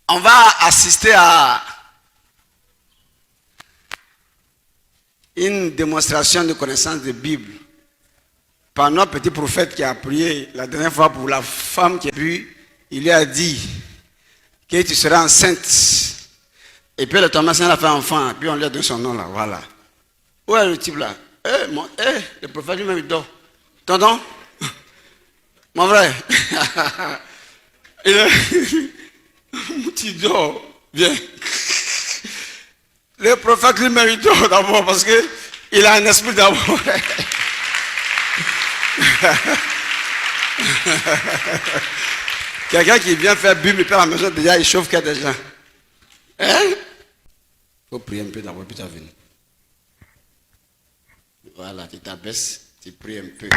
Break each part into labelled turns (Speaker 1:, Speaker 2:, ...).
Speaker 1: On va assister à une démonstration de connaissance de Bible par notre petit prophète qui a prié la dernière fois pour la femme qui a pu. Il lui a dit que tu seras enceinte. Et puis le Thomas a fait enfant. Et puis on lui a donné son nom là. Voilà. Où est le type là? Le prophète lui-même il dort. Tonton? Mon frère. Tu dors. Viens. Le prophète lui-même il dort d'abord parce qu'il a un esprit d'abord. Quelqu'un qui vient faire Bible et à la maison déjà il chauffe qu'il y a des gens. Hein? Il faut prier un peu d'abord puis tu vas venir. Voilà, tu t'abaisses, tu pries un peu.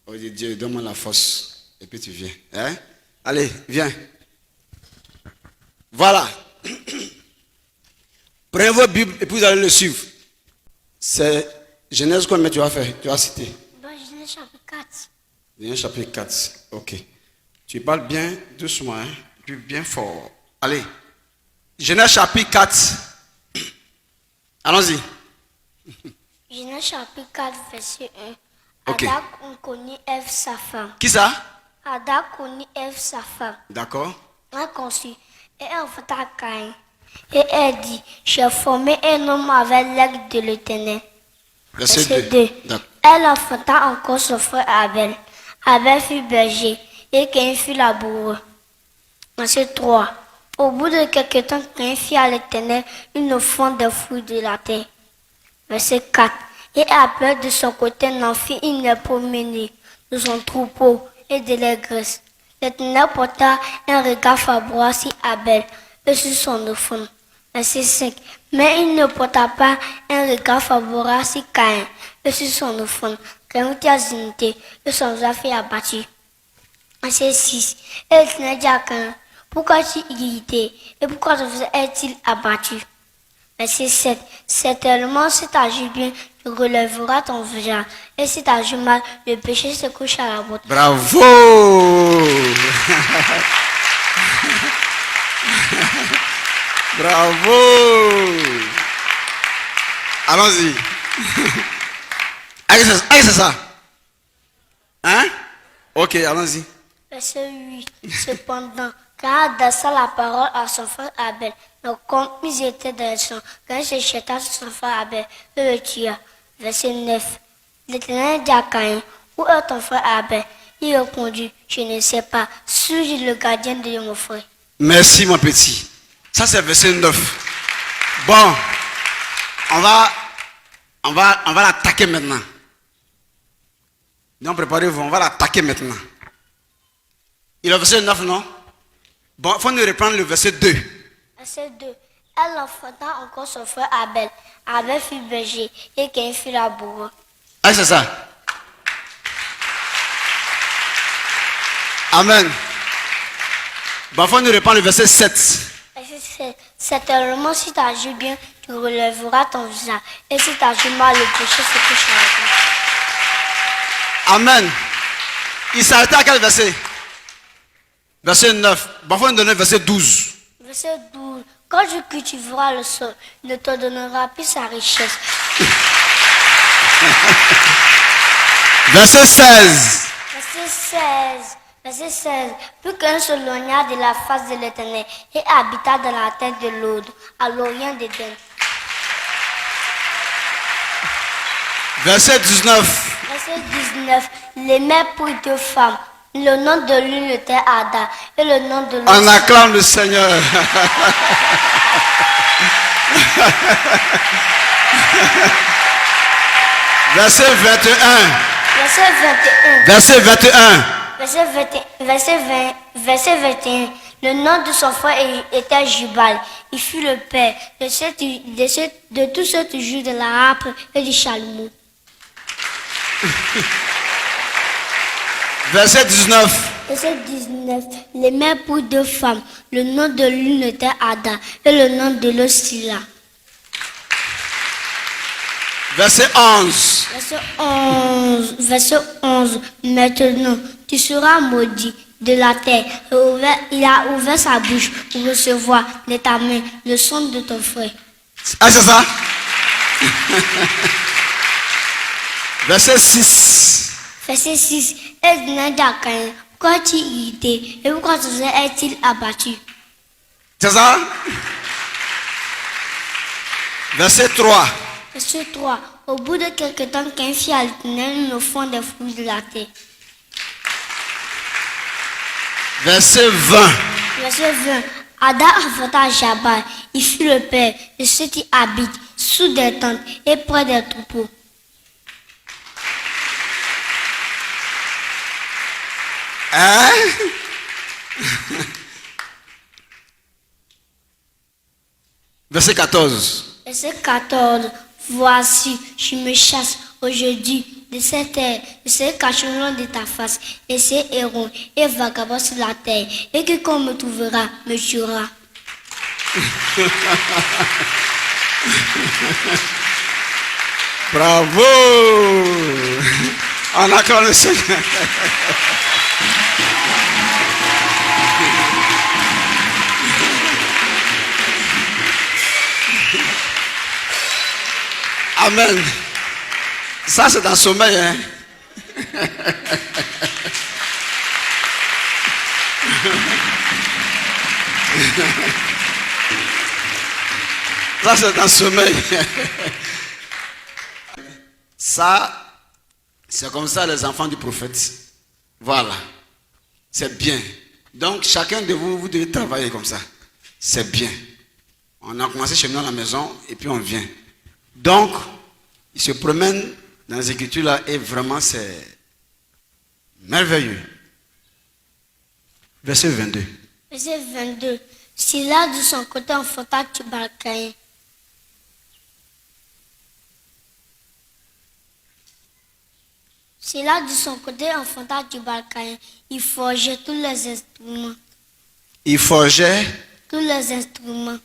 Speaker 1: Oh Dieu, donne-moi la force. Et puis tu viens. Hein? Allez, viens. Voilà. Prenez votre Bible et puis vous allez le suivre. C'est Genèse combien tu vas faire? Tu vas citer?
Speaker 2: Genèse chapitre 4.
Speaker 1: Genèse chapitre 4. Ok. Tu parles bien doucement, hein? Puis bien fort. Allez. Genèse chapitre 4. Allons-y.
Speaker 2: Genèse chapitre 4, verset 1.
Speaker 1: Ok.
Speaker 2: Adam connut Ève, sa femme.
Speaker 1: Qui ça?
Speaker 2: Adam connut Ève, sa femme.
Speaker 1: D'accord.
Speaker 2: Elle conçut et elle enfanta Caïn. Et elle dit, j'ai formé un homme avec l'aigle de l'Éternel.
Speaker 1: Verset
Speaker 2: 2.
Speaker 1: 2.
Speaker 2: Elle enfanta encore son frère Abel. Abel fut berger et Caïn fut laboureur. Verset 3. Au bout de quelque temps, Caïn fit à l'Éternel une offrande des fruits de la terre. Verset 4. Et Abel de son côté n'en fit une promenée de son troupeau et de la graisse. L'Éternel porta un regard favorable sur Abel et sur son offrande. Verset 5. Mais il ne porta pas un regard favorable sur Caïn et sur son offrande. Caïn eut dignité et son visage fut abattu. Verset 6. Et l'Éternel dit à Caïn, pourquoi tu irrité et pourquoi ton visage est-il abattu? Verset 7. Certainement, si tu agis bien, tu relèveras ton visage. Et si tu agis mal, le péché se couche à la porte.
Speaker 1: Bravo! Bravo! Allons-y. Allez, c'est ça. Hein? Ok, allons-y.
Speaker 2: Verset 8. Cependant, quand adressa la parole à son frère Abel, donc comme ils étaient dans le sang, quand il se jeta sur son frère Abel, il le tua. Verset 9. L'Éternel dit à Caïn, où est ton frère Abel? Il répondit, je ne sais pas, suis-je le gardien de mon frère?
Speaker 1: Merci mon petit. Ça c'est verset 9. Bon, on va l'attaquer maintenant. Donc préparez-vous, on va l'attaquer maintenant. Il est verset 9, non? Bon, il faut nous reprendre le verset 2.
Speaker 2: Verset 2. Elle enfanta encore son frère Abel. Abel fut berger et Caïn fut laboureur.
Speaker 1: Ah, c'est ça. Amen. Bon, il faut nous reprendre le verset 7.
Speaker 2: Verset 7. Certainement, si tu agis bien, tu relèveras ton visage. Et si tu agis mal, le péché se couche à la porte.
Speaker 1: Amen. Il s'arrêtait à quel verset? Verset 9. Bon, il faut nous donner verset 12.
Speaker 2: Verset 12. Quand tu cultiveras le sol, il ne te donnera plus sa richesse.
Speaker 1: Verset 16.
Speaker 2: Verset 16. Verset 16. Puis qu'un s'éloigna de la face de l'Éternel et habita dans la terre de l'Aude, à l'orient d'Éden.
Speaker 1: Verset 19.
Speaker 2: Verset 19. Les mères prirent deux femmes. Le nom de l'une était Ada et le nom de l'autre.
Speaker 1: On acclame le Seigneur. Verset 21.
Speaker 2: Verset 21.
Speaker 1: Verset 21.
Speaker 2: Verset 21. Le nom de son frère était Jubal. Il fut le père de tous ceux qui jouent de la harpe et du chalumeau.
Speaker 1: Verset 19.
Speaker 2: Verset 19. Les mères pour deux femmes. Le nom de l'une était Ada et le nom de l'autre Silla.
Speaker 1: Verset 11.
Speaker 2: Verset 11. Maintenant, tu seras maudit, de la terre. Il a ouvert sa bouche pour recevoir de ta main le sang de ton frère.
Speaker 1: Ah, c'est ça? Verset 6.
Speaker 2: Verset 6. Elle dit à Caïn, pourquoi tu irrité et pourquoi ton frère est-il abattu?
Speaker 1: C'est ça? Verset 3.
Speaker 2: Verset 3. Au bout de quelque temps, Caïn fit à l'Éternel une offrande des fruits de la terre.
Speaker 1: Verset 20.
Speaker 2: Verset 20. Adam enfanta Jabal, il fut le père de ceux qui habitent sous des tentes et près des troupeaux.
Speaker 1: Hein? Verset 14.
Speaker 2: Verset 14. Voici, je me chasse aujourd'hui de cette terre, de ces cachons de ta face, et ces hérons et vagabonds sur la terre, et quiconque me trouvera me tuera.
Speaker 1: Bravo! On acclame le Seigneur. Amen. Ça, c'est dans le sommeil. Hein? Ça, c'est dans le sommeil. Ça, c'est comme ça les enfants du prophète. Voilà. C'est bien. Donc, chacun de vous, vous devez travailler comme ça. C'est bien. On a commencé chez nous à la maison et puis on vient. Donc, il se promène dans les Écritures là et vraiment c'est merveilleux. Verset 22.
Speaker 2: Verset 22. Sila de son côté enfanta Tubal-Caïn. Sila de son côté enfanta Tubal-Caïn. Il forgeait tous les instruments.
Speaker 1: Il forgeait
Speaker 2: Tous les instruments.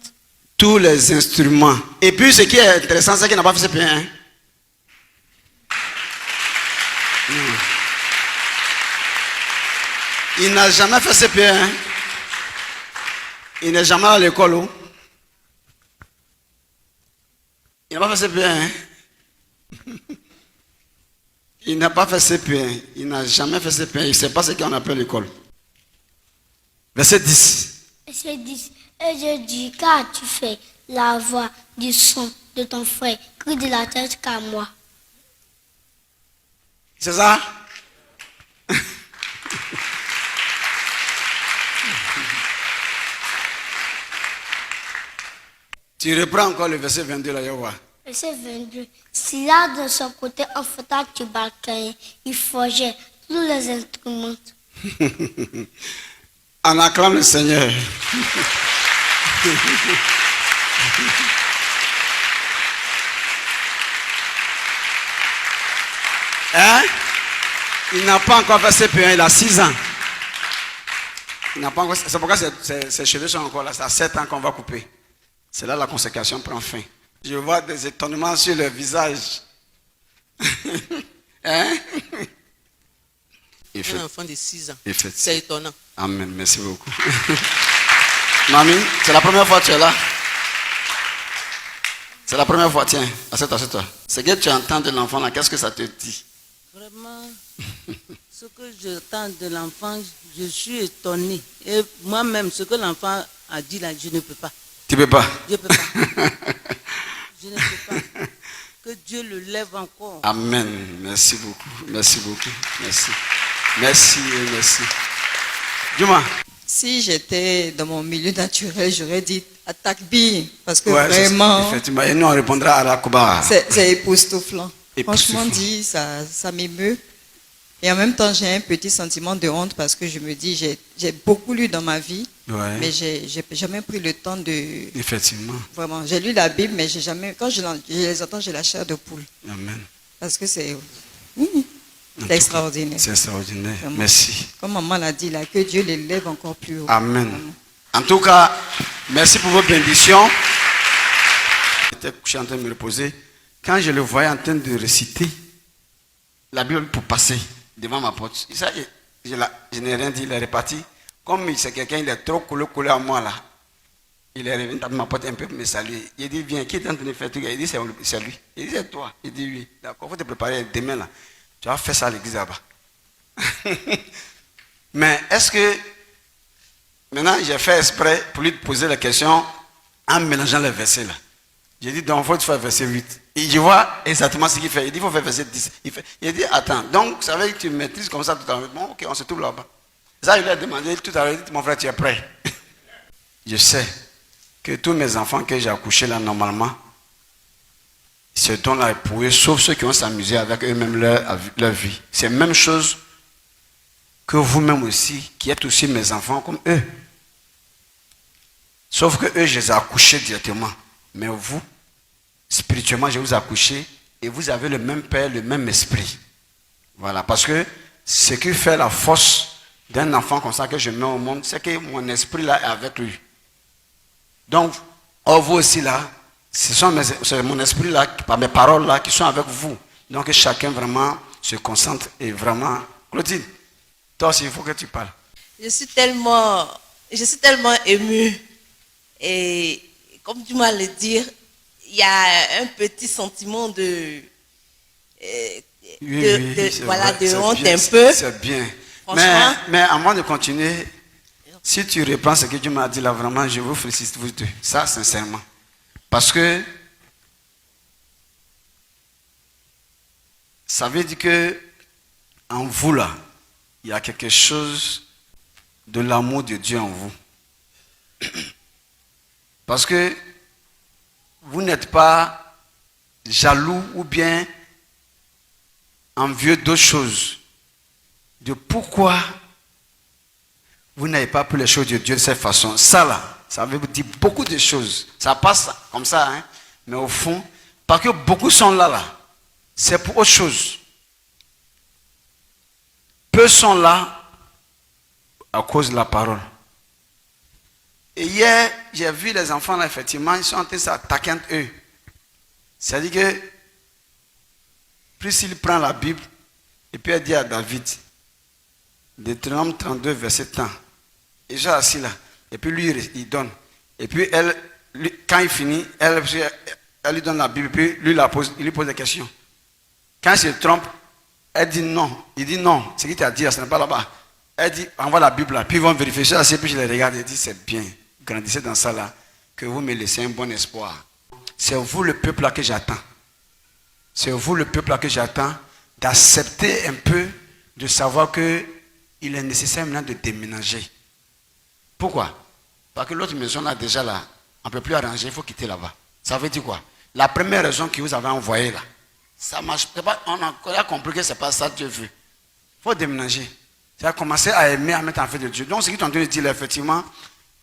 Speaker 1: tous les instruments. Et puis ce qui est intéressant, c'est qu'il n'a pas fait ce bien. Hein? Il n'a jamais fait ce bien. Hein? Il n'est jamais à l'école. Oh? Il n'a pas fait ce bien. Hein? Il n'a pas fait ce bien. Il n'a jamais fait ce bien. Il ne sait pas ce qu'on appelle l'école. Verset 10.
Speaker 2: Verset 10. Et Dieu dit, qu'as-tu fait? La voix du son de ton frère crie de la tête qu'à moi.
Speaker 1: C'est ça? Tu reprends encore le verset 22 là, Yahweh.
Speaker 2: Verset 22. Sila de son côté enfanta Tubal-Caïn. Il forgeait tous les instruments.
Speaker 1: On acclame le Seigneur. Hein? Il n'a pas encore fait CP1, il a 6 ans. Il n'a pas encore, c'est pourquoi ses cheveux sont encore là. C'est à 7 ans qu'on va couper. C'est là la consécration prend fin. Je vois des étonnements sur le visage. Hein?
Speaker 3: Un enfant de 6 ans.
Speaker 1: C'est
Speaker 3: C'est étonnant.
Speaker 1: Amen, merci beaucoup. Mamie, c'est la première fois que tu es là. C'est la première fois, tiens, assieds-toi, assieds-toi. C'est que tu entends de l'enfant là, qu'est-ce que ça te dit?
Speaker 3: Vraiment, ce que j'entends de l'enfant, je suis étonné. Et moi-même, ce que l'enfant a dit là, je ne peux pas.
Speaker 1: Tu peux pas?
Speaker 3: Je ne peux pas. Je ne peux pas. Que Dieu le lève encore.
Speaker 1: Amen, merci beaucoup, merci beaucoup, merci. Merci et merci. Dis-moi.
Speaker 4: Si j'étais dans mon milieu naturel, j'aurais dit attaque bi parce que
Speaker 1: Ouais,
Speaker 4: vraiment,
Speaker 1: effectivement, et nous on répondra à la Kuba.
Speaker 4: c'est époustouflant.
Speaker 1: Époustouflant.
Speaker 4: Franchement dit, ça m'émeut. Et en même temps, j'ai un petit sentiment de honte parce que je me dis, j'ai beaucoup lu dans ma vie,
Speaker 1: Ouais.
Speaker 4: mais j'ai jamais pris le temps de...
Speaker 1: Effectivement.
Speaker 4: Vraiment, j'ai lu la Bible, mais j'ai jamais... Quand je les entends, j'ai la chair de poule.
Speaker 1: Amen.
Speaker 4: Parce que c'est...
Speaker 1: En tout
Speaker 4: C'est
Speaker 1: cas,
Speaker 4: extraordinaire.
Speaker 1: C'est extraordinaire.
Speaker 4: Vraiment.
Speaker 1: Merci.
Speaker 4: Comme maman l'a dit là, que Dieu les lève encore plus haut.
Speaker 1: Amen.
Speaker 4: Vraiment.
Speaker 1: En tout cas, merci pour vos bénédictions. J'étais couché en train de me reposer. Quand je le voyais en train de réciter la Bible pour passer devant ma porte, je n'ai rien dit, il est reparti. Comme c'est quelqu'un, il est trop collé à moi là. Il est revenu taper ma porte un peu pour me saluer. Il dit, viens, qui est en train de faire tout? Il dit, c'est lui. Il dit, c'est toi. Il dit, oui. D'accord, il faut te préparer demain là. Tu vas faire ça à l'église là-bas. Mais est-ce que, maintenant j'ai fait exprès pour lui poser la question en mélangeant les versets là. J'ai dit, donc il faut faire verset 8. Et je vois exactement ce qu'il fait. Il dit, il faut faire verset 10. Il dit, attends, donc ça veut dire que tu maîtrises comme ça tout à l'heure. Bon, ok, on se trouve là-bas. Ça, il lui a demandé tout à l'heure, il dit, mon frère, tu es prêt? Je sais que tous mes enfants que j'ai accouchés là, normalement, ce don-là est pour eux, sauf ceux qui vont s'amuser avec eux-mêmes leur vie. C'est la même chose que vous-même aussi, qui êtes aussi mes enfants comme eux. Sauf que eux, je les ai accouchés directement. Mais vous, spirituellement, je vous ai accouchés et vous avez le même père, le même esprit. Voilà, parce que ce qui fait la force d'un enfant comme ça que je mets au monde, c'est que mon esprit là est avec lui. Donc, vous aussi là, c'est mon esprit là, par mes paroles là, qui sont avec vous. Donc, chacun vraiment se concentre et vraiment... Claudine, toi aussi, il faut que tu parles.
Speaker 5: Je suis tellement émue. Et comme tu m'as le dire, il y a un petit sentiment de honte
Speaker 1: bien,
Speaker 5: un peu.
Speaker 1: C'est bien.
Speaker 5: Franchement.
Speaker 1: Mais avant de continuer, si tu reprends ce que Dieu m'a dit là, vraiment, je vous félicite vous deux. Ça, sincèrement. Parce que ça veut dire que en vous là, il y a quelque chose de l'amour de Dieu en vous. Parce que vous n'êtes pas jaloux ou bien envieux d'autres choses. De pourquoi vous n'avez pas pris les choses de Dieu de cette façon. Ça là, ça veut vous dire beaucoup de choses. Ça passe comme ça, hein? Mais au fond, parce que beaucoup sont là, c'est pour autre chose. Peu sont là à cause de la parole. Et hier, j'ai vu les enfants là, effectivement, ils sont en train de s'attaquer entre eux. C'est-à-dire que, plus il prend la Bible, et puis elle dit à David, Deutéronome 32, verset 1, et j'ai assis là, et puis lui, il donne. Et puis, quand il finit, elle lui donne la Bible, et puis lui, il lui pose des questions. Quand il se trompe, elle dit non. Il dit non, ce qu'il t'a dit, ce n'est pas là-bas. Elle dit, envoie la Bible là, puis ils vont vérifier. J'ai assis, puis je les regarde et dit, c'est bien. Grandissez dans ça là, que vous me laissez un bon espoir. C'est vous le peuple là que j'attends. C'est vous le peuple là que j'attends d'accepter un peu, de savoir que il est nécessaire maintenant de déménager. Pourquoi? Parce que l'autre maison là déjà là, on ne peut plus arranger, il faut quitter là-bas. Ça veut dire quoi? La première raison que vous avez envoyée là, ça marche pas. On a compris que ce n'est pas ça que Dieu veut. Il faut déménager. Ça a commencé à aimer, à mettre en fait de Dieu. Donc ce qu'ils sont en train de dire là, effectivement,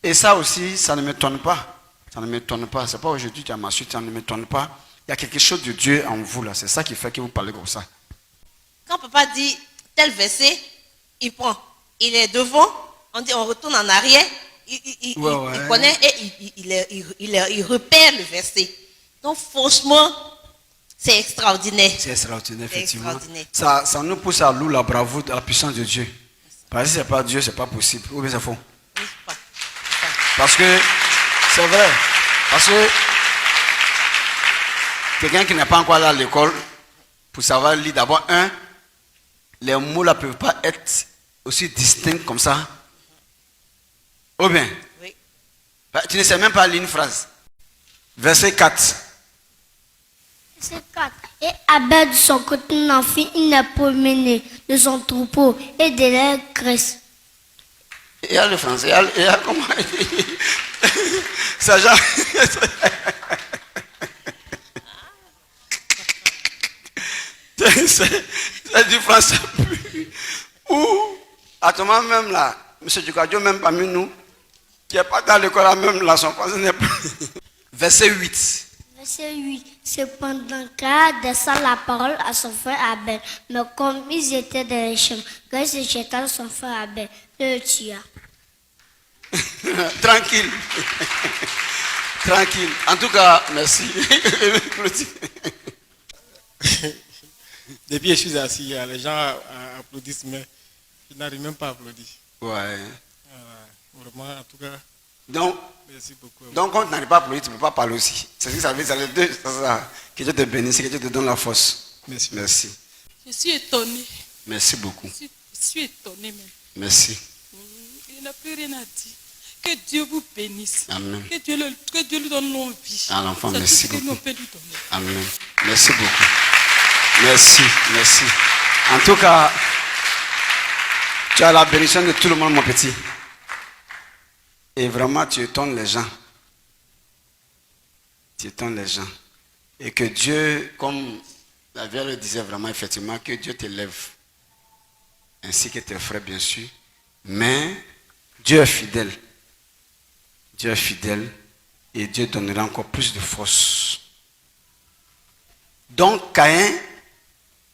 Speaker 1: et ça aussi, ça ne m'étonne pas. Ça ne m'étonne pas. Ce n'est pas aujourd'hui que tu as ma suite, ça ne m'étonne pas. Il y a quelque chose de Dieu en vous là. C'est ça qui fait que vous parlez comme ça.
Speaker 5: Quand papa dit tel verset, il prend. Il est devant, on dit on retourne en arrière, il connaît et il repère le verset. Donc franchement, c'est extraordinaire.
Speaker 1: C'est extraordinaire, effectivement.
Speaker 5: Extraordinaire.
Speaker 1: Ça nous pousse à louer la bravoure, à la puissance de Dieu. Parce que si ce n'est pas Dieu, ce n'est pas possible. Ou bien c'est faux.
Speaker 5: Oui, pas.
Speaker 1: Parce que c'est vrai. Parce que quelqu'un qui n'est pas encore allé à l'école, pour savoir lire d'abord, les mots là ne peuvent pas être aussi distincts comme ça. Ou bien,
Speaker 5: Oui.
Speaker 1: tu ne sais même pas lire une phrase. Verset 4.
Speaker 2: Verset 4. Et Abel de son côté n'en fit une promenée de son troupeau et de leur graisse.
Speaker 1: Il y a le français, il y a comment ça genre. C'est du français. Ou, à ce moment même là, M. Ducadio, même parmi nous, qui n'est pas dans l'école là, même là, son français n'est pas. Verset 8.
Speaker 2: Verset 8. Cependant, Caïn descend la parole à son frère Abel. Mais comme ils étaient dans les champs, Caïn se jeta son frère Abel et le tua.
Speaker 1: Tranquille. Tranquille. En tout cas, merci.
Speaker 6: Depuis que je suis assis, les gens applaudissent, mais Je n'arrive même pas à applaudir.
Speaker 1: Ouais.
Speaker 6: Voilà. Vraiment, en tout cas,
Speaker 1: Donc,
Speaker 6: merci beaucoup.
Speaker 1: donc quand tu n'arrives pas à applaudir, tu ne peux pas parler aussi. C'est ce que ça veut dire. C'est les deux. C'est ça. Que Dieu te bénisse, que Dieu te donne la force.
Speaker 6: Merci.
Speaker 1: Merci.
Speaker 7: Je suis étonnée.
Speaker 1: Merci beaucoup.
Speaker 7: Je suis étonnée même.
Speaker 1: Merci.
Speaker 7: Il n'a plus rien à dire. Que Dieu vous bénisse.
Speaker 1: Amen.
Speaker 7: Que Dieu lui donne longue vie.
Speaker 1: À l'enfant,
Speaker 7: C'est
Speaker 1: merci
Speaker 7: tout ce que
Speaker 1: beaucoup.
Speaker 7: nous peut lui donner.
Speaker 1: Amen. Merci beaucoup. Merci, merci. En tout cas, tu as la bénédiction de tout le monde, mon petit. Et vraiment, tu étonnes les gens. Tu étonnes les gens. Et que Dieu, comme la Vierge le disait vraiment, effectivement, que Dieu t'élève. Ainsi que tes frères, bien sûr. Mais Dieu est fidèle. Dieu est fidèle. Et Dieu donnera encore plus de force. Donc Caïn,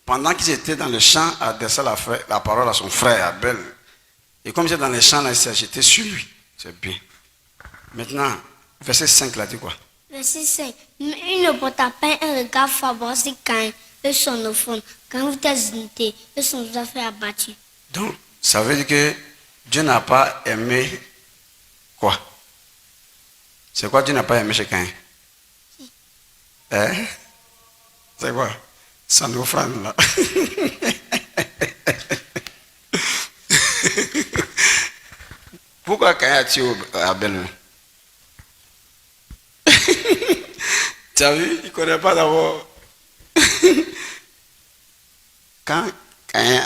Speaker 1: pendant qu'ils étaient dans le champ, a adressé la parole à son frère Abel. Et comme il était dans le champ, là, il s'est jeté sur lui. C'est bien. Maintenant, verset 5, là, dit quoi?
Speaker 2: Verset 5. Mais il ne porta pas un regard favorable sur Caïn et son offrande, quand vous êtes unité et son affaire abattu.
Speaker 1: Donc, ça veut dire que Dieu n'a pas aimé quoi? C'est quoi Dieu n'a pas aimé chez Caïn? Hein? C'est quoi? Son offrande là. Pourquoi Caïn a tué Abel? Tu as vu? Il ne connaît pas d'abord. Quand Caïn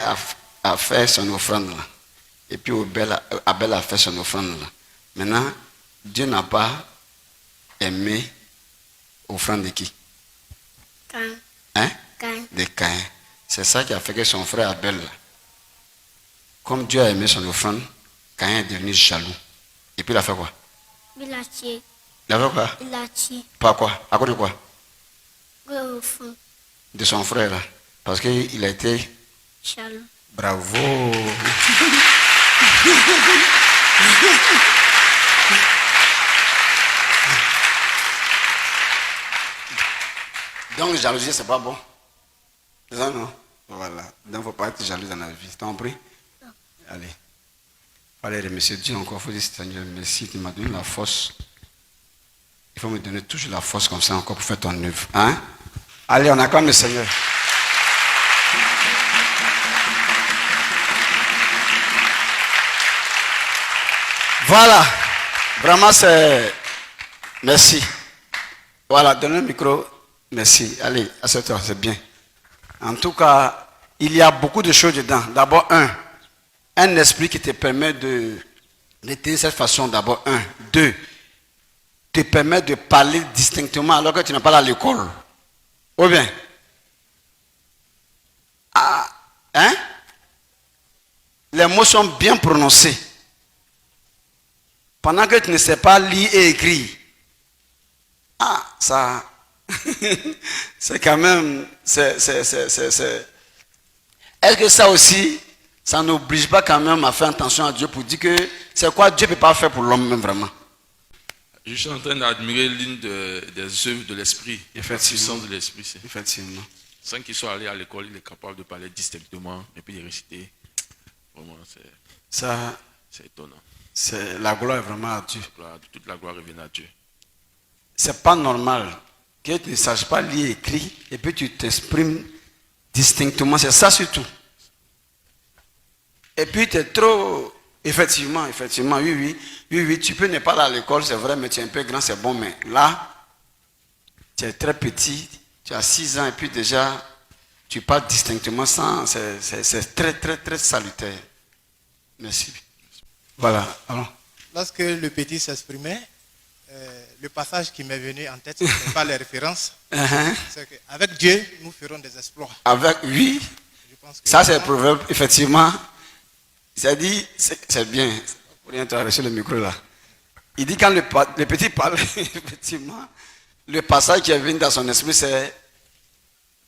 Speaker 1: a fait son offrande là, et puis Abel a fait son offrande là, maintenant, Dieu n'a pas aimé l'offrande de qui?
Speaker 2: Caïn.
Speaker 1: Hein?
Speaker 2: Caïn.
Speaker 1: De Caïn. C'est ça qui a fait que son frère Abel, là, comme Dieu a aimé son offrande, Caïn est devenu jaloux. Et puis il a fait quoi?
Speaker 2: Il a tué.
Speaker 1: Il a fait quoi?
Speaker 2: Il a tué.
Speaker 1: Pas quoi? À cause de quoi?
Speaker 2: Au fond.
Speaker 1: De son frère là. Parce qu'il a été...
Speaker 2: Jaloux.
Speaker 1: Bravo. Donc, jalousie, c'est pas bon. C'est ça, non? Voilà. Donc, il ne faut pas être jaloux dans la vie. T'en prie? Allez. Il faut aller remercier Dieu encore. Il faut dire, Seigneur, merci, tu m'as donné la force. Il faut me donner toujours la force comme ça encore pour faire ton œuvre. Hein? Allez, on acclame le Seigneur. Voilà. Vraiment, c'est... Merci. Voilà, donne le micro. Merci. Allez, assieds-toi, c'est bien. En tout cas, il y a beaucoup de choses dedans. D'abord, un esprit qui te permet de tenir cette façon. D'abord, 1. 2. Te permet de parler distinctement alors que tu n'es pas à l'école. Ou bien? Ah, hein? Les mots sont bien prononcés. Pendant que tu ne sais pas lire et écrire. Ah, ça... c'est quand même... Est-ce que ça aussi, ça n'oblige pas quand même à faire attention à Dieu pour dire que c'est quoi Dieu ne peut pas faire pour l'homme même vraiment?
Speaker 8: Je suis en train d'admirer l'une des œuvres de l'esprit. La puissance de l'esprit.
Speaker 1: Effectivement.
Speaker 8: Sans qu'il soit allé à l'école, il est capable de parler distinctement et puis de réciter. Vraiment, c'est étonnant.
Speaker 1: La gloire est vraiment à Dieu.
Speaker 8: Toute la gloire revient à Dieu.
Speaker 1: C'est pas normal que tu ne saches pas lire et écrire et puis tu t'exprimes distinctement. C'est ça surtout. Et puis tu es trop... Effectivement, oui, tu peux ne pas aller à l'école, c'est vrai, mais tu es un peu grand, c'est bon, mais là, tu es très petit, tu as 6 ans et puis déjà, tu parles distinctement sans, c'est très, très, très salutaire. Merci. Voilà, allons.
Speaker 6: Lorsque le petit s'exprimait, le passage qui m'est venu en tête, ce n'est pas les références, c'est qu'avec Dieu, nous ferons des exploits.
Speaker 1: Oui, ça c'est le proverbe, effectivement. Ça dit, c'est bien. Pour tu as reçu le micro là. Il dit quand le petit parle, effectivement, le passage qui est venu dans son esprit, c'est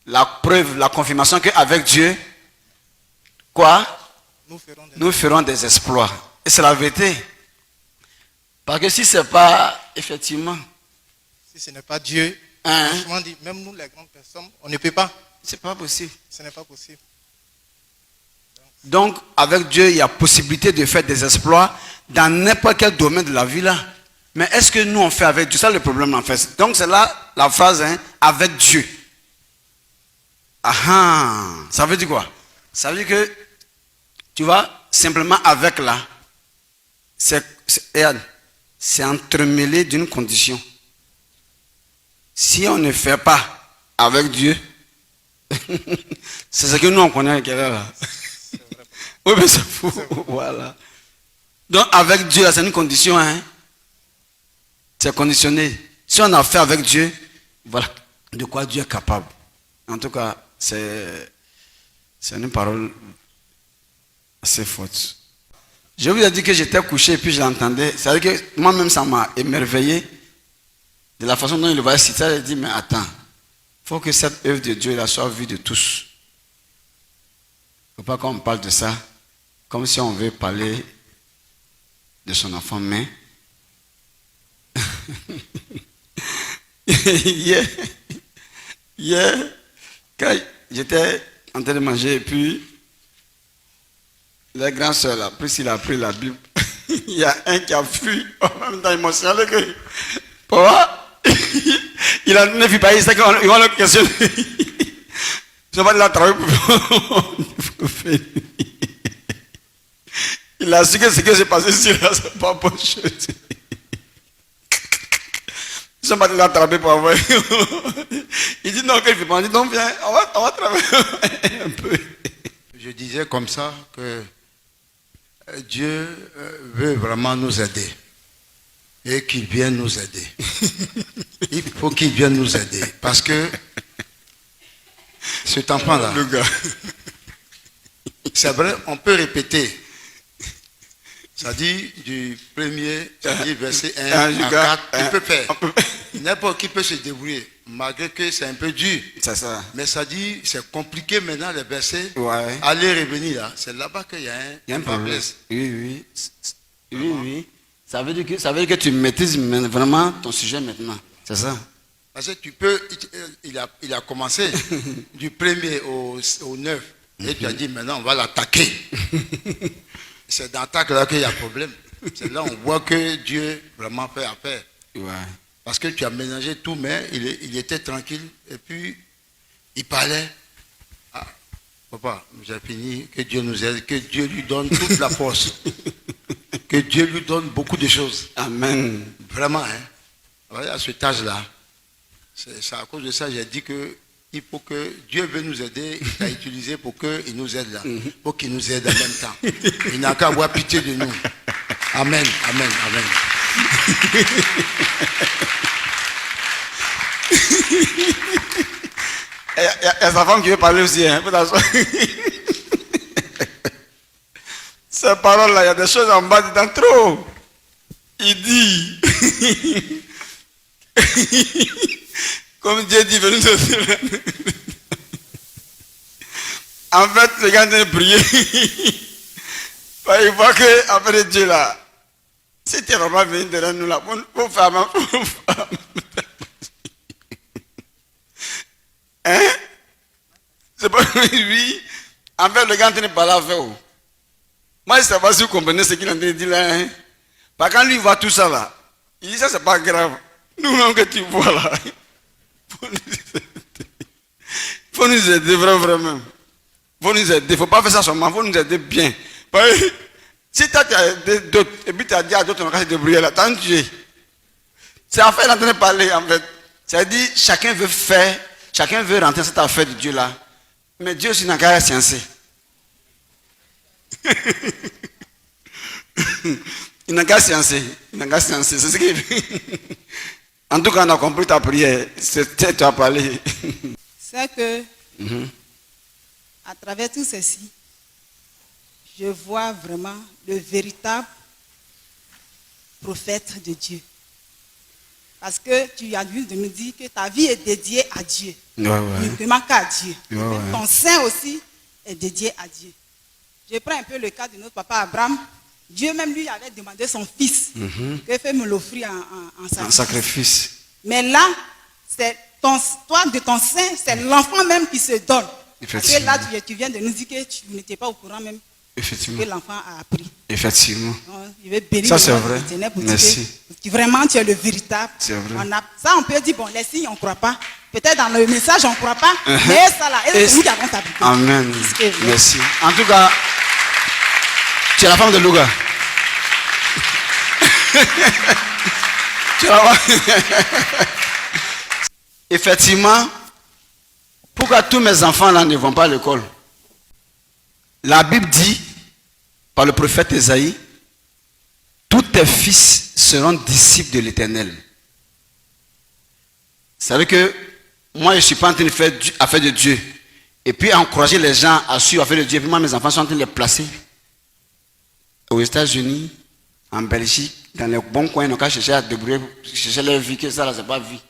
Speaker 1: la preuve, la confirmation qu'avec Dieu, quoi? Nous ferons des exploits. Et c'est la vérité. Parce que si ce n'est pas, effectivement...
Speaker 6: Si ce n'est pas Dieu, franchement dit, même nous les grandes personnes, on ne peut pas.
Speaker 1: C'est pas possible.
Speaker 6: Ce n'est pas possible. Donc,
Speaker 1: Donc, avec Dieu, il y a possibilité de faire des exploits dans n'importe quel domaine de la vie là. Mais est-ce que nous on fait avec Dieu? C'est ça le problème en fait. Donc, c'est là la phrase, hein, avec Dieu. Ah, ça veut dire quoi? Ça veut dire que, tu vois, simplement avec là, c'est entremêlé d'une condition. Si on ne fait pas avec Dieu, c'est ce que nous on connaît là. Oui, mais c'est fou. Voilà. Donc avec Dieu, c'est une condition. Hein? C'est conditionné. Si on a fait avec Dieu, voilà de quoi Dieu est capable. En tout cas, c'est une parole assez forte. Je vous ai dit que j'étais couché et puis je l'entendais. C'est-à-dire que moi-même, ça m'a émerveillé de la façon dont il va citer. J'ai dit, mais attends, il faut que cette œuvre de Dieu là soit vue de tous. Il ne faut pas qu'on parle de ça comme si on veut parler de son enfant, mais hier, quand j'étais en train de manger et puis la grande soeur là, plus il a pris la Bible, il y a un qui a fui en même temps émotionnel que papa, il a ne vu pas, il sait qu'on va le questionner. Je vais la travailler pour faire. Il a su que ce qui s'est passé ici, là, c'est pas bonne chose. Ils sont pas l'attraper pour avoir. Il dit non, qu'il ne fait pas. Il dit non, viens, on va travailler un peu.
Speaker 9: Je disais comme ça que Dieu veut vraiment nous aider. Et qu'il vienne nous aider. Il faut qu'il vienne nous aider. Parce que cet enfant-là, c'est vrai, on peut répéter. Ça dit du premier, ça dit verset 1 à 4, il peut faire. N'importe qui peut se débrouiller, malgré que c'est un peu dur.
Speaker 1: C'est ça.
Speaker 9: Mais ça dit, c'est compliqué maintenant les versets.
Speaker 1: Ouais.
Speaker 9: Aller revenir là, c'est là-bas qu'il y a un problème.
Speaker 1: Oui. Ça veut dire que tu maîtrises vraiment ton sujet maintenant. C'est ça.
Speaker 9: Parce que tu peux, il a commencé du premier au 9. Et tu as dit maintenant on va l'attaquer. C'est dans l'attaque là qu'il y a problème. C'est là on voit que Dieu vraiment fait affaire.
Speaker 1: Ouais.
Speaker 9: Parce que tu as mélangé tout, mais il était tranquille. Et puis, il parlait. Ah, papa, j'ai fini. Que Dieu nous aide. Que Dieu lui donne toute la force. Que Dieu lui donne beaucoup de choses.
Speaker 1: Amen.
Speaker 9: Vraiment, hein. À cet âge-là, c'est à cause de ça que j'ai dit que il faut que Dieu veut nous aider, il t'a utilisé pour qu'il nous aide là, pour qu'il nous aide en même temps. Il n'a qu'à avoir pitié de nous. Amen, amen, amen.
Speaker 1: Il y a sa femme qui veut parler aussi. Hein, ces paroles-là, il y a des choses en bas dedans trop. Il dit, comme Dieu dit, venez nous. En fait, le gars de prier, il voit qu'après Dieu là, si tu es vraiment venu derrière nous là, pour faire ma femme. Hein? C'est pas lui. En fait, le gars ne parle pas avec vous. Moi, je ne sais pas si vous comprenez ce qu'il a dit là. Hein? Parce que quand lui voit tout ça là, il dit ça, c'est pas grave. Nous-mêmes que tu vois là. Il faut nous aider vraiment. Il faut nous aider. Il ne faut pas faire ça seulement. Il faut nous aider bien. Parce que si tu as aidé d'autres, et puis tu as dit à d'autres, on va se débrouiller là, t'as tué. C'est en fait, il est en train de parler en fait. C'est-à-dire, chacun veut faire, chacun veut rentrer dans cette affaire de Dieu là. Mais Dieu aussi n'a qu'à sciencer. Il n'a qu'à sciencer. Il n'a qu'à sciencer. C'est ce qu'il veut. En tout cas, on a compris ta prière. Tu as parlé.
Speaker 10: C'est que, à travers tout ceci, je vois vraiment le véritable prophète de Dieu. Parce que tu as dû nous dire que ta vie est dédiée à Dieu. Uniquement qu'à Dieu. Ton sein aussi est dédié à Dieu. Je prends un peu le cas de notre papa Abraham. Dieu même lui avait demandé son fils que fait me l'offrir en sacrifice. Mais là, c'est toi de ton sein, c'est l'enfant même qui se donne. Parce que là, tu viens de nous dire que tu n'étais pas au courant même que l'enfant a appris.
Speaker 1: Effectivement.
Speaker 10: Donc, il veut bénir
Speaker 1: Ça, c'est
Speaker 10: le
Speaker 1: vrai.
Speaker 10: Éternel pour
Speaker 1: Merci.
Speaker 10: dire que vraiment tu es le véritable.
Speaker 1: C'est vrai.
Speaker 10: Ça, on peut dire, bon, les signes, on ne croit pas. Peut-être dans le message, on ne croit pas. Mais ça, là, c'est nous qui avons ta vérité.
Speaker 1: Amen. Merci. En tout cas, tu es la femme de Louga. Tu vas voir. Effectivement, pourquoi tous mes enfants là ne vont pas à l'école? La Bible dit, par le prophète Ésaïe, tous tes fils seront disciples de l'Éternel. Vous savez que moi, je ne suis pas en train de faire affaire de Dieu. Et puis encourager les gens à suivre affaire de Dieu. Et puis moi, mes enfants sont en train de les placer aux États-Unis, en Belgique, dans les bons coins. Ils n'ont qu'à chercher à débrouiller, chercher leur vie, que ça, là, c'est pas vie.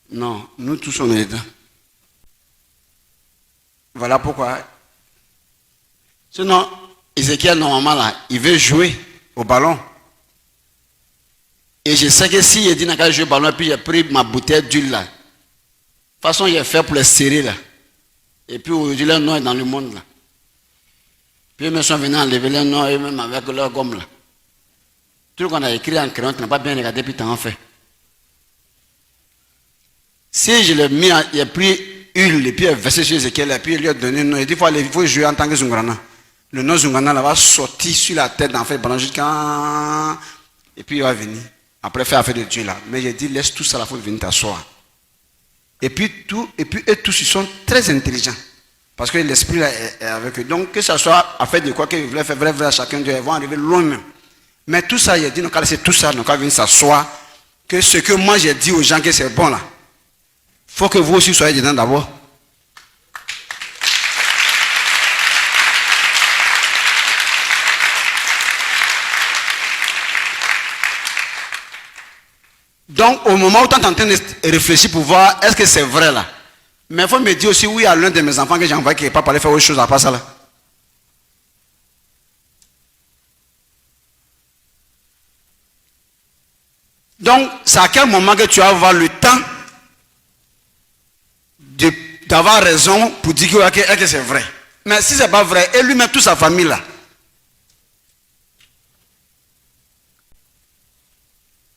Speaker 1: Non, nous tous, on est dedans. Voilà pourquoi. Sinon, Ézéchiel, normalement, là, il veut jouer au ballon. Et je sais que si il dit qu'il jouer au ballon, et puis j'ai pris ma bouteille d'huile là. De toute façon, il est fait pour les serrer là. Et puis aujourd'hui, leur nom est dans le monde là. Puis ils me sont venus enlever leur nom, et même avec leur gomme là. Tout ce qu'on a écrit en crayon, tu n'as pas bien regardé, puis tu en fais. Si je l'ai mis, il a pris huile, et puis il a versé sur Ézéchiel, et puis il lui a donné un nom. Il dit il faut jouer en tant que Zungrana. Le nom Zungana là va sortir sur la tête d'en fait pendant jusqu'à. Et puis il va venir. Après faire affaire de Dieu là. Mais j'ai dit laisse tout ça là, il faut venir t'asseoir. Et puis eux tous ils sont très intelligents. Parce que l'esprit là est avec eux. Donc que ce soit affaire de quoi qu'ils voulaient faire vrai à chacun d'eux, ils vont arriver loin même. Mais tout ça, il a dit, nous allons laisser tout ça, nous allons venir s'asseoir. Que ce que moi j'ai dit aux gens que c'est bon là. Il faut que vous aussi soyez dedans d'abord. Donc, au moment où tu es en train de réfléchir pour voir est-ce que c'est vrai là. Mais il faut me dire aussi oui à l'un de mes enfants que j'ai envoyé qui n'est pas parlé faire autre chose à part ça là. Donc, c'est à quel moment que tu vas avoir le temps d'avoir raison pour dire que c'est vrai. Mais si ce n'est pas vrai, et lui-même toute sa famille là.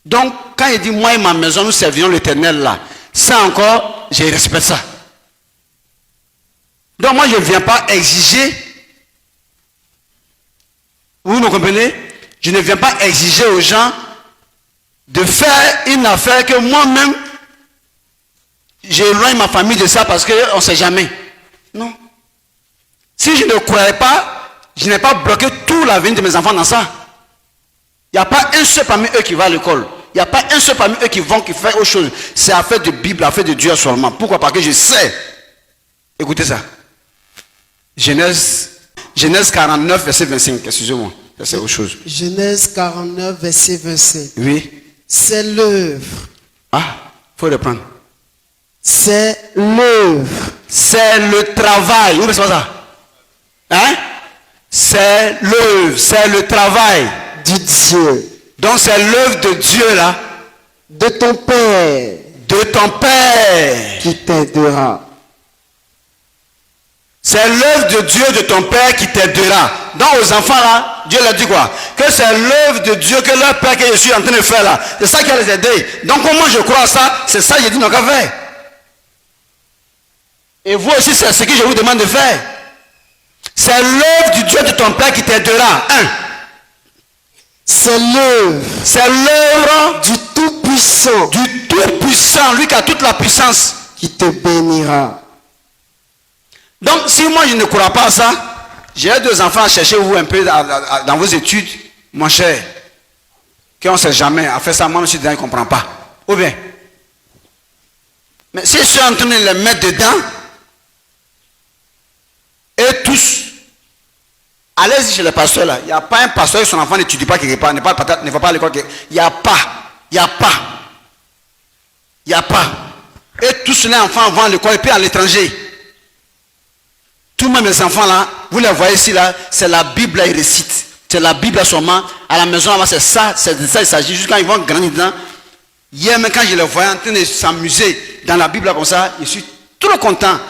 Speaker 1: Donc, quand il dit, moi et ma maison, nous servirons l'Éternel là, ça encore, je respecte ça. Donc, moi, je ne viens pas exiger, vous me comprenez? Je ne viens pas exiger aux gens de faire une affaire que moi-même, j'éloigne ma famille de ça parce qu'on ne sait jamais. Non. Si je ne croyais pas, je n'ai pas bloqué tout l'avenir de mes enfants dans ça. Il n'y a pas un seul parmi eux qui va à l'école. Il n'y a pas un seul parmi eux qui fait autre chose. C'est affaire de Bible, affaire de Dieu seulement. Pourquoi? Parce que je sais. Écoutez ça. Genèse 49, verset 25. Excusez-moi. C'est autre chose.
Speaker 11: Genèse 49, verset 25.
Speaker 1: Oui.
Speaker 11: C'est l'œuvre.
Speaker 1: Ah, il faut reprendre.
Speaker 11: C'est l'œuvre.
Speaker 1: C'est le travail. Où est-ce que c'est ça? Hein? C'est l'œuvre. C'est le travail.
Speaker 11: Du Dieu.
Speaker 1: Donc c'est l'œuvre de Dieu là.
Speaker 11: De ton Père.
Speaker 1: De ton Père.
Speaker 11: Qui t'aidera.
Speaker 1: C'est l'œuvre de Dieu de ton Père qui t'aidera. Donc aux enfants là, Dieu leur dit quoi? Que c'est l'œuvre de Dieu que leur Père que je suis en train de faire là. C'est ça qui va les aider. Donc comment je crois à ça? C'est ça que j'ai dit, donc à faire. Et vous aussi, c'est ce que je vous demande de faire. C'est l'œuvre du Dieu de ton Père qui t'aidera.
Speaker 11: C'est l'œuvre.
Speaker 1: C'est l'œuvre
Speaker 11: du Tout-Puissant.
Speaker 1: Du Tout-Puissant, lui qui a toute la puissance.
Speaker 11: Qui te bénira.
Speaker 1: Donc, si moi je ne crois pas à ça, j'ai 2 enfants à chercher vous un peu dans vos études, mon cher. Qu'on ne sait jamais. À faire ça, moi, je suis dedans, je ne comprends pas. Ou bien. Mais si je suis en train de les mettre dedans, et tous, allez-y chez les pasteurs là. Il n'y a pas un pasteur et son enfant n'étudie pas quelque part, ne va pas à l'école. Il n'y a pas. Il n'y a pas. Il n'y a pas. Et tous les enfants vont à l'école et puis à l'étranger. Tous mes enfants là, vous les voyez ici là, c'est la Bible là, ils récitent. C'est la Bible là seulement. À la maison là, c'est ça il s'agit. Juste quand ils vont grandir dedans. Hier même quand je les voyais en train de s'amuser dans la Bible là comme ça, je suis trop content.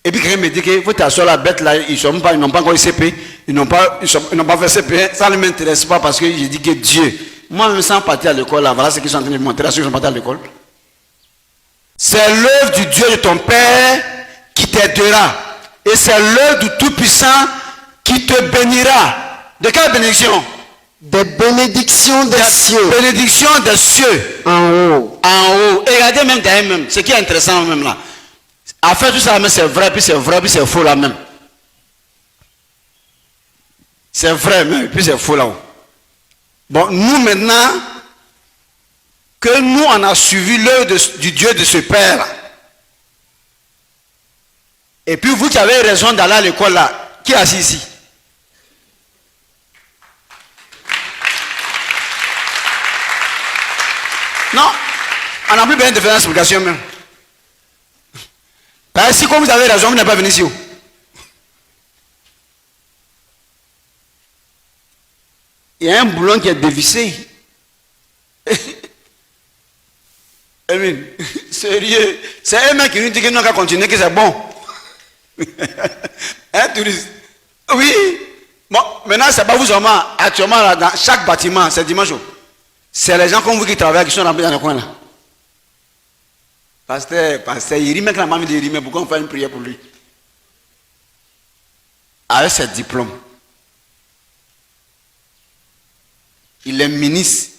Speaker 1: Et puis quelqu'un me dit que faut t'asseoir la bête là, ils n'ont pas encore eu CP, ils n'ont pas fait CP, ça ne m'intéresse pas parce que j'ai dit que Dieu. Moi-même sans partir à l'école, là, voilà ce qu'ils sont en train de montrer à ceux qui sont partis à l'école. C'est l'œuvre du Dieu de ton Père qui t'aidera. Et c'est l'œuvre du Tout-Puissant qui te bénira. De quelle bénédiction?
Speaker 11: Des bénédictions des cieux.
Speaker 1: Bénédiction des cieux.
Speaker 11: En haut.
Speaker 1: En haut. Et regardez même derrière même. Ce qui est intéressant même là. À faire tout ça, c'est vrai, puis c'est vrai, puis c'est faux là même. C'est vrai, mais puis c'est faux là-haut. Bon, nous maintenant, que nous on a suivi l'œuvre du Dieu de ce Père. Et puis vous qui avez raison d'aller à l'école là, qui est assis ici? Non, on n'a plus besoin de faire une explication même. Parce que si comme vous avez raison, vous n'êtes pas venu ici. Il y a un boulon qui est dévissé. Amen. Sérieux. C'est un mec qui nous dit que nous allons continuer, que c'est bon. Un touriste. Oui. Bon, maintenant, c'est pas vous seulement. Actuellement, là, dans chaque bâtiment, c'est dimanche. C'est les gens comme vous qui travaillent, qui sont remplis dans le coin là. Pasteur, il rit même que la maman dit, mais pourquoi on fait une prière pour lui? Avec ses diplômes. Il est ministre.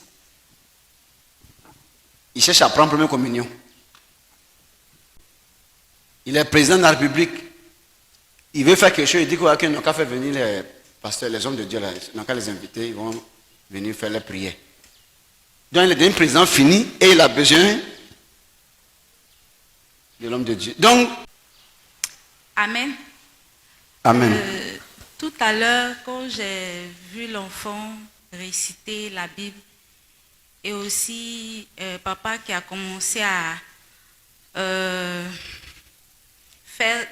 Speaker 1: Il cherche à prendre première communion. Il est président de la République. Il veut faire quelque chose. Il dit qu'on n'a qu'à faire venir les pasteurs, les hommes de Dieu, on n'a qu'à les inviter. Ils vont venir faire les prières. Donc il est devenu président fini et il a besoin de l'homme de Dieu. Donc,
Speaker 7: Amen.
Speaker 1: Amen.
Speaker 7: Tout à l'heure, quand j'ai vu l'enfant réciter la Bible, et aussi papa qui a commencé à faire,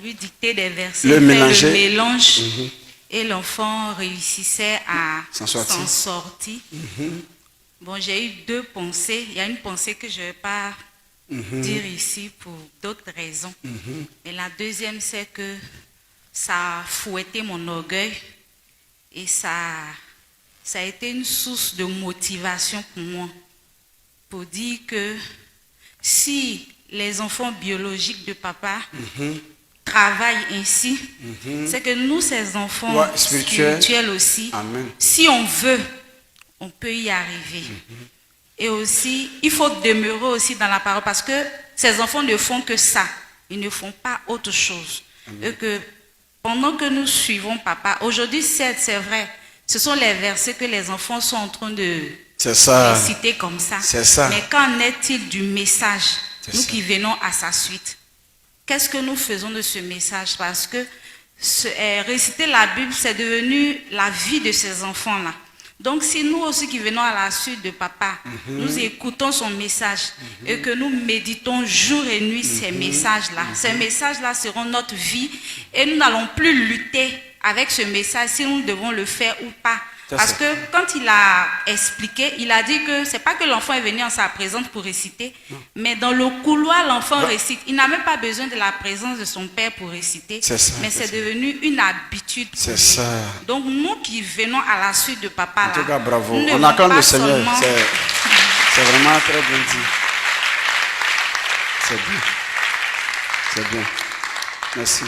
Speaker 7: lui dicter des versets,
Speaker 1: le
Speaker 7: mélange, et l'enfant réussissait à s'en sortir. Bon, j'ai eu deux pensées. Il y a une pensée que je ne vais pas dire ici pour d'autres raisons. Mais la deuxième, c'est que ça a fouetté mon orgueil et ça a été une source de motivation pour moi. Pour dire que si les enfants biologiques de papa travaillent ainsi, c'est que nous, ces enfants spirituels aussi,
Speaker 1: Amen.
Speaker 7: Si on veut, on peut y arriver. Et aussi, il faut demeurer aussi dans la parole parce que ces enfants ne font que ça. Ils ne font pas autre chose. Et que pendant que nous suivons papa, aujourd'hui, c'est vrai, ce sont les versets que les enfants sont en train de réciter comme ça. Mais qu'en est-il du message, nous qui venons à sa suite? Qu'est-ce que nous faisons de ce message? Parce que réciter la Bible, c'est devenu la vie de ces enfants-là. Donc si nous aussi qui venons à la suite de papa, nous écoutons son message et que nous méditons jour et nuit ces messages-là seront notre vie et nous n'allons plus lutter avec ce message si nous devons le faire ou pas. Parce que quand il a expliqué, il a dit que c'est pas que l'enfant est venu en sa présence pour réciter, mais dans le couloir, l'enfant récite. Il n'a même pas besoin de la présence de son père pour réciter, mais c'est devenu une habitude. C'est ça. Donc nous qui venons à la suite de papa,
Speaker 1: en tout cas, bravo. On acclame le Seigneur. C'est vraiment très bien dit. C'est bien. C'est bien. Merci.